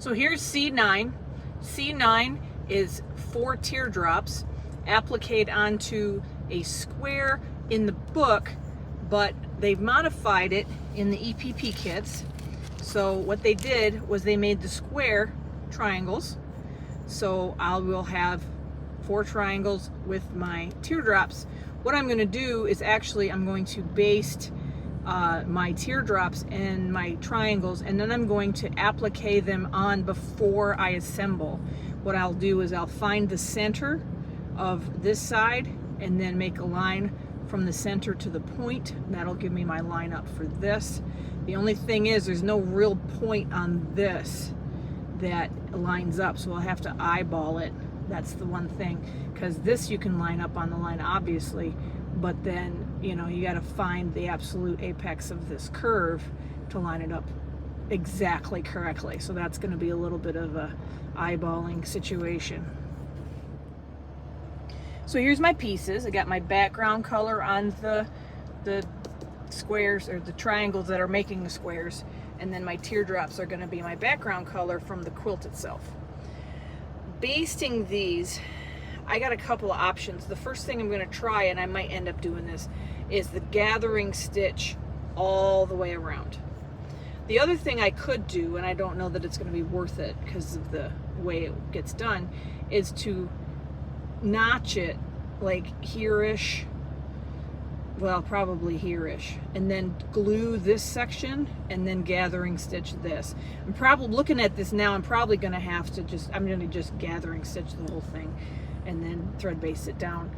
So here's C9. C9 is 4 teardrops appliqued onto a square in the book, but they've modified it in the EPP kits. So what they did was they made the square triangles. So I will have 4 triangles with my teardrops. What I'm going to do is actually I'm going to baste my teardrops and my triangles, and then I'm going to applique them on before I assemble. What I'll do is I'll find the center of this side and then make a line from the center to the point. That'll give me my line up for this. The only thing is there's no real point on this that lines up, so I'll have to eyeball it. That's the one thing, because this you can line up on the line obviously, but then you know you got to find the absolute apex of this curve to line it up exactly correctly. So that's going to be a little bit of a eyeballing situation. So here's my pieces. I got my background color on the squares, or the triangles that are making the squares, and then my teardrops are going to be my background color from the quilt itself. Basting these, I got a couple of options. The first thing I'm going to try, and I might end up doing this, is the gathering stitch all the way around. The other thing I could do, and I don't know that it's going to be worth it because of the way it gets done, is to notch it like here-ish, well, probably here-ish, and then glue this section and then gathering stitch this. I'm probably looking at this now, I'm probably going to have to I'm going to just gathering stitch the whole thing and then thread base it down.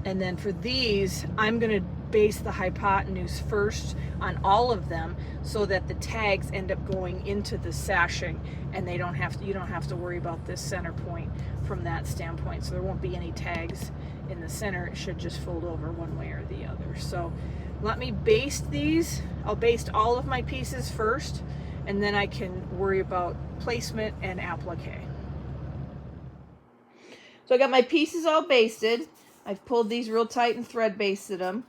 And then for these, I'm going to base the hypotenuse first on all of them so that the tags end up going into the sashing, and you don't have to worry about this center point from that standpoint. So there won't be any tags in the center. It should just fold over one way or the other. So let me baste these. I'll baste all of my pieces first, and then I can worry about placement and applique. So I got my pieces all basted. I've pulled these real tight and thread basted them.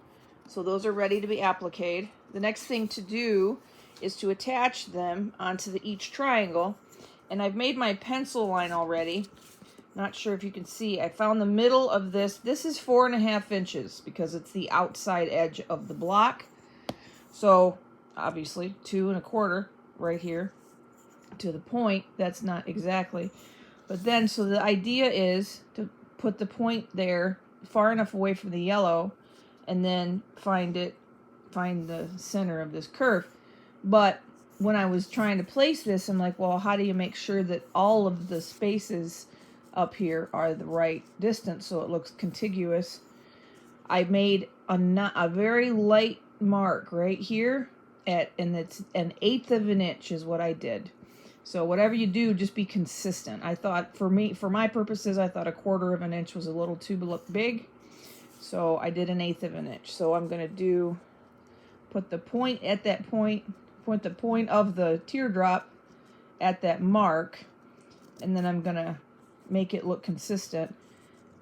So those are ready to be appliqued. The next thing to do is to attach them onto each triangle. And I've made my pencil line already. Not sure if you can see. I found the middle of this. This is 4.5 inches because it's the outside edge of the block. So obviously 2.25 right here to the point. That's not exactly. But then, so the idea is to put the point there far enough away from the yellow, and then find the center of this curve. But when I was trying to place this, I'm like, well, how do you make sure that all of the spaces up here are the right distance so it looks contiguous? I made a very light mark right here and it's 1/8 of an inch is what I did. So whatever you do, just be consistent. I thought for my purposes, I thought 1/4 of an inch was a little too big. So I did 1/8 of an inch. So I'm going to put the point at that point, point the point of the teardrop at that mark, and then I'm going to make it look consistent,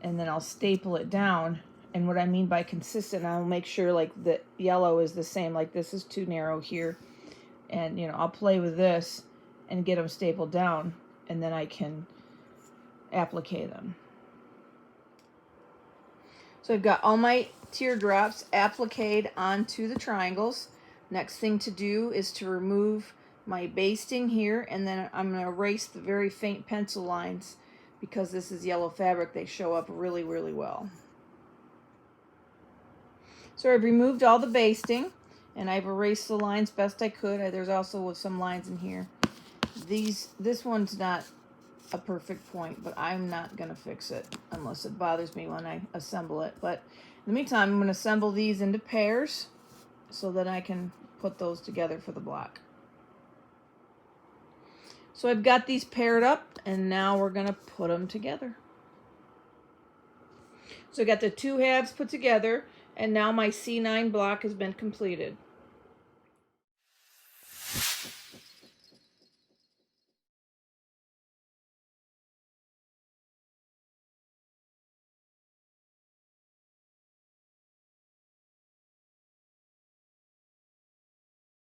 and then I'll staple it down. And what I mean by consistent, I'll make sure like the yellow is the same, like this is too narrow here. And, you know, I'll play with this and get them stapled down, and then I can applique them. So I've got all my teardrops appliqued onto the triangles. Next thing to do is to remove my basting here, and then I'm going to erase the very faint pencil lines because this is yellow fabric. They show up really, really well. So I've removed all the basting, and I've erased the lines best I could. There's also some lines in here. This one's not a perfect point, but I'm not going to fix it unless it bothers me when I assemble it. But in the meantime, I'm going to assemble these into pairs so that I can put those together for the block. So I've got these paired up, and now we're going to put them together. So I got the 2 halves put together, and now my C9 block has been completed.